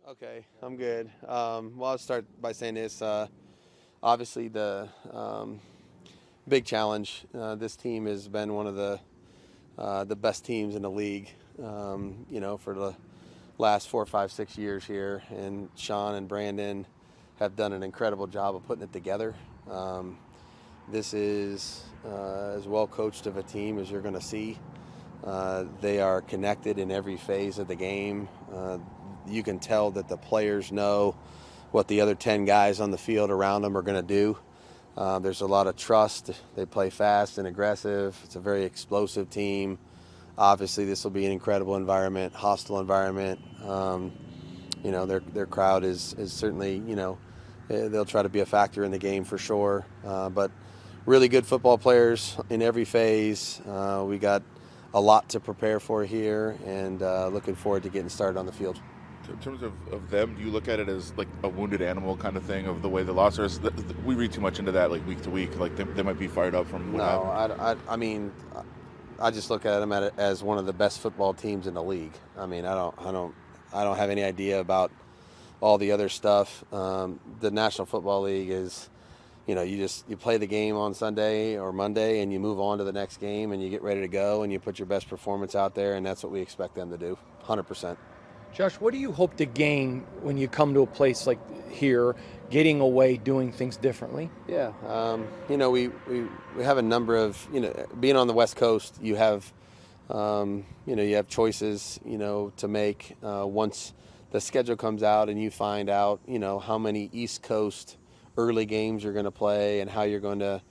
Okay, I'm good. Well, I'll start by saying this. Obviously, the big challenge. This team has been one of the best teams in the league. For the last 4, 5, 6 years here, and Sean and Brandon have done an incredible job of putting it together. This is as well coached of a team as you're going to see. They are connected in every phase of the game. You can tell that the players know what the other 10 guys on the field around them are going to do. There's a lot of trust. They play fast and aggressive. It's a very explosive team. Obviously, this will be an incredible environment, hostile environment. Their crowd is certainly, they'll try to be a factor in the game for sure. But really good football players in every phase. We got a lot to prepare for here, and looking forward to getting started on the field. In terms of them, do you look at it as like a wounded animal kind of thing of the way the loss is? We read too much into that, like week to week. Like they might be fired up from what happened. I just look at them as one of the best football teams in the league. I mean, I don't have any idea about all the other stuff. The National Football League is, you play the game on Sunday or Monday, and you move on to the next game, and you get ready to go, and you put your best performance out there, and that's what we expect them to do, 100%. Josh, what do you hope to gain when you come to a place like here, getting away, doing things differently? Yeah, we have a number of, being on the West Coast, you have, you have choices, to make once the schedule comes out and you find out, how many East Coast early games you're going to play and how you're going to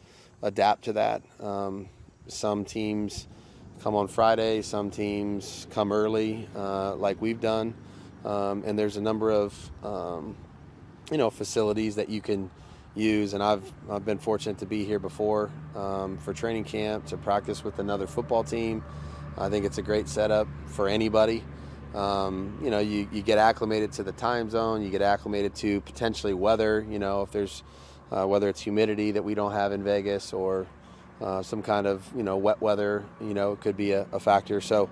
adapt to that. Some teams come on Friday, some teams come early, like we've done, and there's a number of facilities that you can use, and I've been fortunate to be here before for training camp to practice with another football team. I think it's a great setup for anybody. You get acclimated to the time zone, you get acclimated to potentially weather, if there's whether it's humidity that we don't have in Vegas or some kind of wet weather, could be a factor. So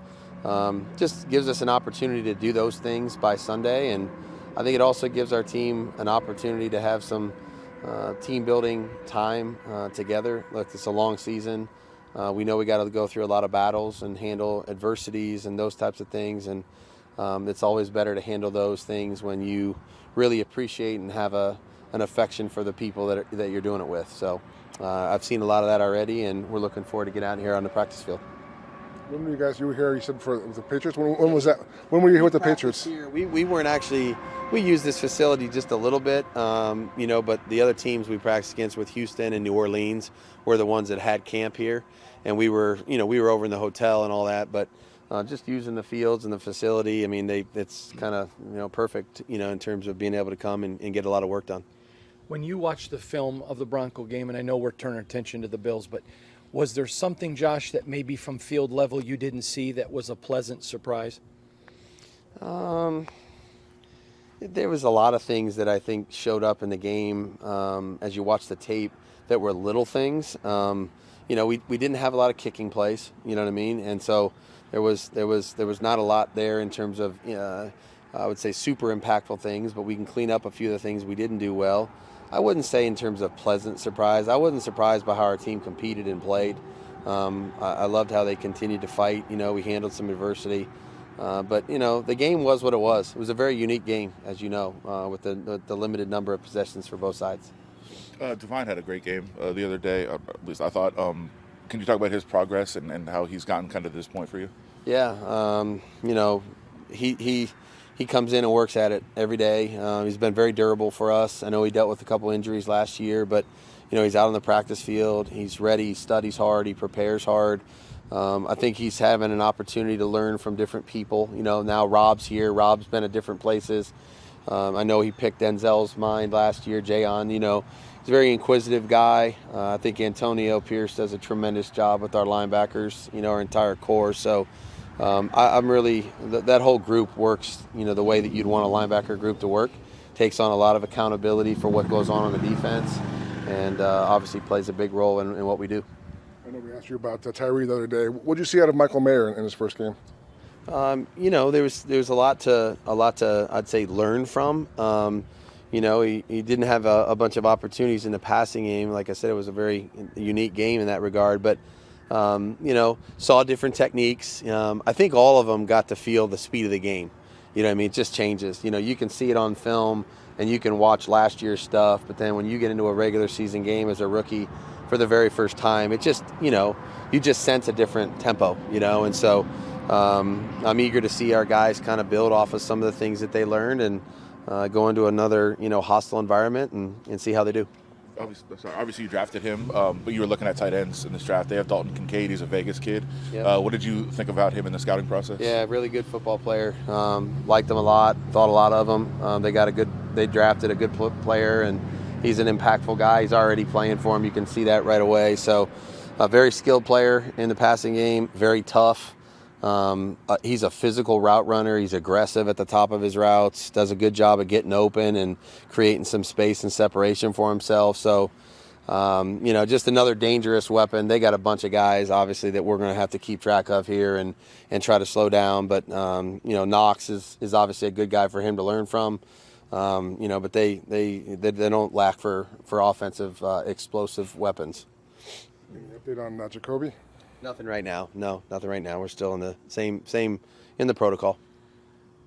just gives us an opportunity to do those things by Sunday, and I think it also gives our team an opportunity to have some team building time together. Look, it's a long season. We know we got to go through a lot of battles and handle adversities and those types of things, and it's always better to handle those things when you really appreciate and have an affection for the people that you're doing it with. So I've seen a lot of that already, and we're looking forward to get out here on the practice field. When were you were here, you said, for the Patriots? When was that? When were you here with the Patriots? Here. We weren't actually, we used this facility just a little bit, but the other teams we practiced against with Houston and New Orleans were the ones that had camp here. And we were over in the hotel and all that, but just using the fields and the facility, I mean, it's kind of, perfect, in terms of being able to come and get a lot of work done. When you watch the film of the Bronco game, and I know we're turning attention to the Bills, but was there something, Josh, that maybe from field level you didn't see that was a pleasant surprise? There was a lot of things that I think showed up in the game as you watch the tape that were little things. We didn't have a lot of kicking plays, you know what I mean? And so there was not a lot there in terms of, I would say, super impactful things, but we can clean up a few of the things we didn't do well. I wouldn't say in terms of pleasant surprise. I wasn't surprised by how our team competed and played. I loved how they continued to fight. We handled some adversity. But the game was what it was. It was a very unique game, as you know, with the limited number of possessions for both sides. Divine had a great game the other day, at least I thought. Can you talk about his progress and how he's gotten kind of to this point for you? Yeah, he comes in and works at it every day. He's been very durable for us. I know he dealt with a couple injuries last year, but he's out on the practice field. He's ready. He studies hard. He prepares hard. I think he's having an opportunity to learn from different people. Now Rob's here. Rob's been at different places. I know he picked Denzel's mind last year. Jayon, he's a very inquisitive guy. I think Antonio Pierce does a tremendous job with our linebackers, our entire core. So I'm really, that whole group works, the way that you'd want a linebacker group to work. Takes on a lot of accountability for what goes on the defense, and obviously plays a big role in what we do. I know we asked you about Tyree the other day. What did you see out of Michael Mayer in his first game? You know, there was a lot to I'd say learn from. You know, he didn't have a bunch of opportunities in the passing game. Like I said, it was a very unique game in that regard. But you know, saw different techniques. I think all of them got to feel the speed of the game. You know what I mean? It just changes. You know, you can see it on film and you can watch last year's stuff. But then when you get into a regular season game as a rookie for the very first time, it just, you know, you just sense a different tempo, you know. And so I'm eager to see our guys kind of build off of some of the things that they learned and go into another, you know, hostile environment and see how they do. Obviously you drafted him, but you were looking at tight ends in this draft. They have Dalton Kincaid. He's a Vegas kid. Yep. What did you think about him in the scouting process? Yeah, really good football player. Liked him a lot. Thought a lot of him. They drafted a good player, and he's an impactful guy. He's already playing for him. You can see that right away. So, a very skilled player in the passing game. Very tough. He's a physical route runner. He's aggressive at the top of his routes, does a good job of getting open and creating some space and separation for himself. So, you know, just another dangerous weapon. They got a bunch of guys, obviously, that we're going to have to keep track of here and try to slow down. But, you know, Knox is obviously a good guy for him to learn from. You know, but they don't lack for offensive explosive weapons. Any update on Jacoby? Nothing right now. No, nothing right now. We're still in the same in the protocol.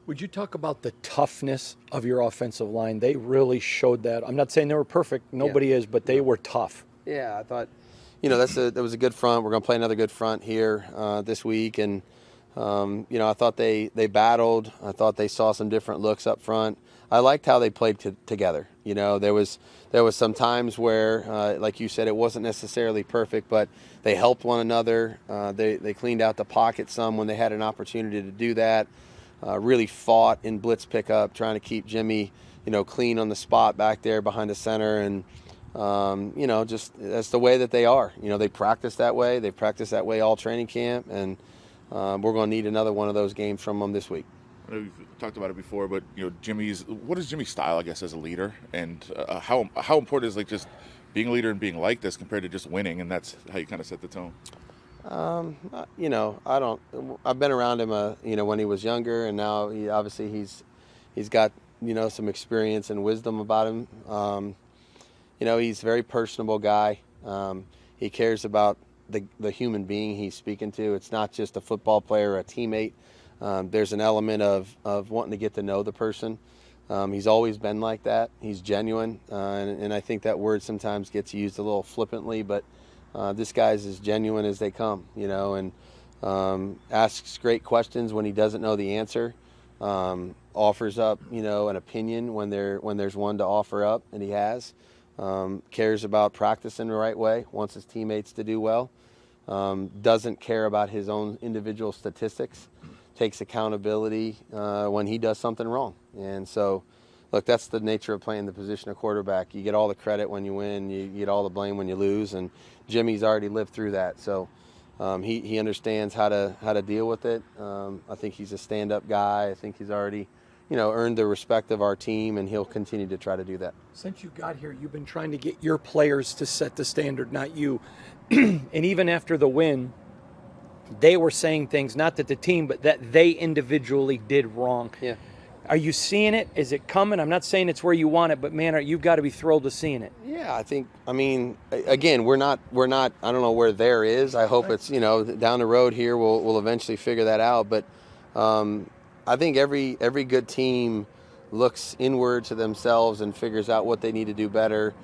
Would you talk about the toughness of your offensive line? They really showed that. I'm not saying they were perfect. Nobody is, but they were tough. Yeah, I thought, you know, that was a good front. We're going to play another good front here this week, and you know, I thought they battled. I thought they saw some different looks up front. I liked how they played together. You know, there was some times where, like you said, it wasn't necessarily perfect, but they helped one another. They cleaned out the pocket some when they had an opportunity to do that. Really fought in blitz pickup, trying to keep Jimmy, you know, clean on the spot back there behind the center, and you know, just that's the way that they are. You know, they practice that way. They practice that way all training camp, and we're going to need another one of those games from them this week. I know you've talked about it before, but you know, what is Jimmy's style, I guess, as a leader, and how important is like just being a leader and being like this compared to just winning, and that's how you kind of set the tone. You know, I've been around him, you know, when he was younger, and now he's got, you know, some experience and wisdom about him. You know, he's a very personable guy. He cares about the human being he's speaking to. It's not just a football player or a teammate. There's an element of wanting to get to know the person. He's always been like that. He's genuine, and I think that word sometimes gets used a little flippantly, but this guy's as genuine as they come, you know, and asks great questions when he doesn't know the answer. Offers up, you know, an opinion when there's one to offer up, and he has. Cares about practicing the right way, wants his teammates to do well. Doesn't care about his own individual statistics. Takes accountability when he does something wrong. And so, look, that's the nature of playing the position of quarterback. You get all the credit when you win, you get all the blame when you lose, and Jimmy's already lived through that. So he understands how to deal with it. I think he's a stand-up guy. I think he's already, you know, earned the respect of our team, and he'll continue to try to do that. Since you got here, you've been trying to get your players to set the standard, not you. And even after the win, they were saying things, not that the team, but that they individually did wrong. Yeah. Are you seeing it? Is it coming? I'm not saying it's where you want it, but man, you've got to be thrilled to seeing it. Yeah, I mean, again, we're not, I don't know where there is. I hope it's, you know, down the road here, we'll eventually figure that out. But I think every good team looks inward to themselves and figures out what they need to do better.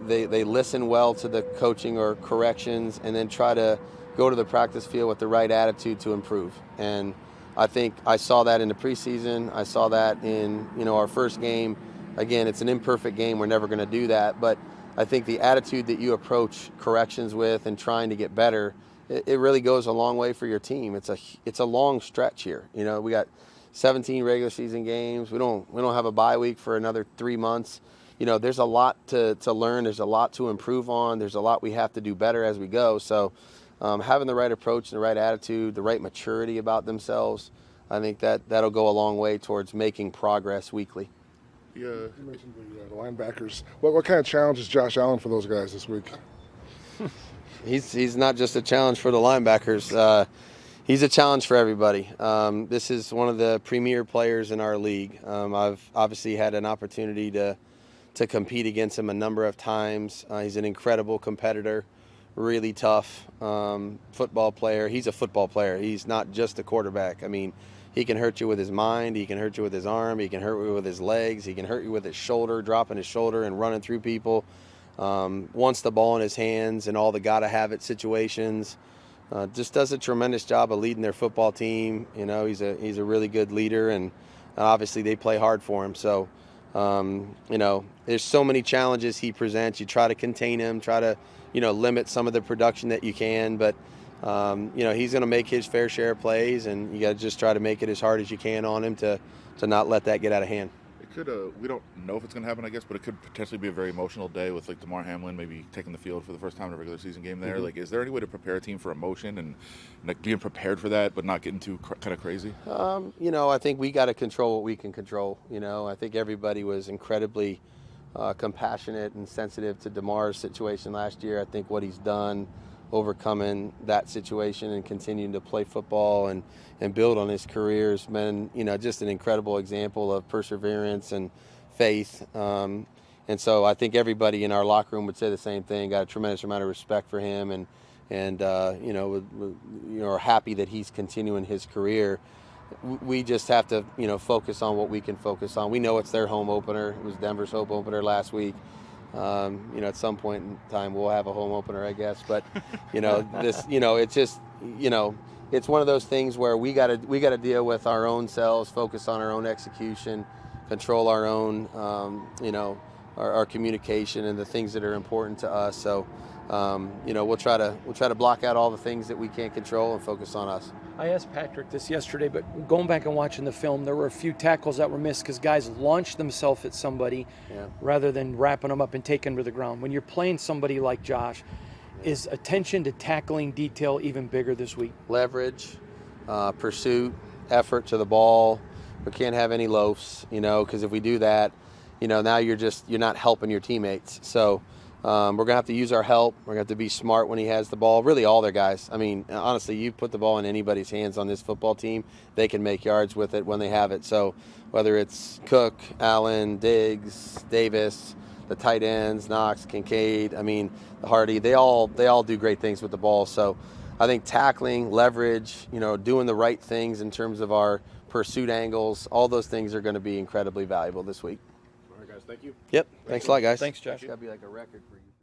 They listen well to the coaching or corrections, and then try to go to the practice field with the right attitude to improve. And I think I saw that in the preseason. I saw that in, you know, our first game. Again, it's an imperfect game. We're never going to do that. But I think the attitude that you approach corrections with and trying to get better, it really goes a long way for your team. It's a long stretch here. You know, we got 17 regular season games. We don't have a bye week for another 3 months. You know, there's a lot to learn. There's a lot to improve on. There's a lot we have to do better as we go. So having the right approach and the right attitude, the right maturity about themselves, I think that'll go a long way towards making progress weekly. Yeah. You mentioned the linebackers. What kind of challenge is Josh Allen for those guys this week? He's not just a challenge for the linebackers. He's a challenge for everybody. This is one of the premier players in our league. I've obviously had an opportunity to compete against him a number of times. He's an incredible competitor, really tough football player. He's a football player. He's not just a quarterback. I mean, he can hurt you with his mind. He can hurt you with his arm. He can hurt you with his legs. He can hurt you with his shoulder, dropping his shoulder and running through people. Wants the ball in his hands and all the gotta-have-it situations. Just does a tremendous job of leading their football team. You know, he's a really good leader, and obviously they play hard for him. So, you know, there's so many challenges he presents. You try to contain him, try to, you know, limit some of the production that you can, but you know, he's going to make his fair share of plays, and you got to just try to make it as hard as you can on him to not let that get out of hand. Could we don't know if it's going to happen, I guess, but it could potentially be a very emotional day with like Damar Hamlin maybe taking the field for the first time in a regular season game there. Like, is there any way to prepare a team for emotion and like being prepared for that, but not getting too kind of crazy? You know, I think we got to control what we can control. You know, I think everybody was incredibly compassionate and sensitive to Damar's situation last year. I think what he's done, overcoming that situation and continuing to play football and build on his career has been, you know, just an incredible example of perseverance and faith. And so I think everybody in our locker room would say the same thing. Got a tremendous amount of respect for him, and you know, are happy that he's continuing his career. We just have to, you know, focus on what we can focus on. We know it's their home opener. It was Denver's home opener last week. You know, at some point in time we'll have a home opener, I guess. But you know, this, you know, it's just, you know, it's one of those things where we got to deal with our own selves, focus on our own execution, control our own, you know, our communication and the things that are important to us. So, you know, we'll try to block out all the things that we can't control and focus on us. I asked Patrick this yesterday, but going back and watching the film, there were a few tackles that were missed because guys launched themselves at somebody rather than wrapping them up and taking them to the ground. When you're playing somebody like Josh, is attention to tackling detail even bigger this week? Leverage, pursuit, effort to the ball. We can't have any loafs, you know, because if we do that, you know, now you're not helping your teammates. So we're going to have to use our help. We're going to have to be smart when he has the ball. Really, all their guys. I mean, honestly, you put the ball in anybody's hands on this football team, they can make yards with it when they have it. So whether it's Cook, Allen, Diggs, Davis, the tight ends, Knox, Kincaid, I mean, Hardy, they all do great things with the ball. So I think tackling, leverage, you know, doing the right things in terms of our pursuit angles, all those things are going to be incredibly valuable this week. All right, guys, thank you. Yep. Thanks a lot, guys. Thanks, Josh. It's got to be like a record for you.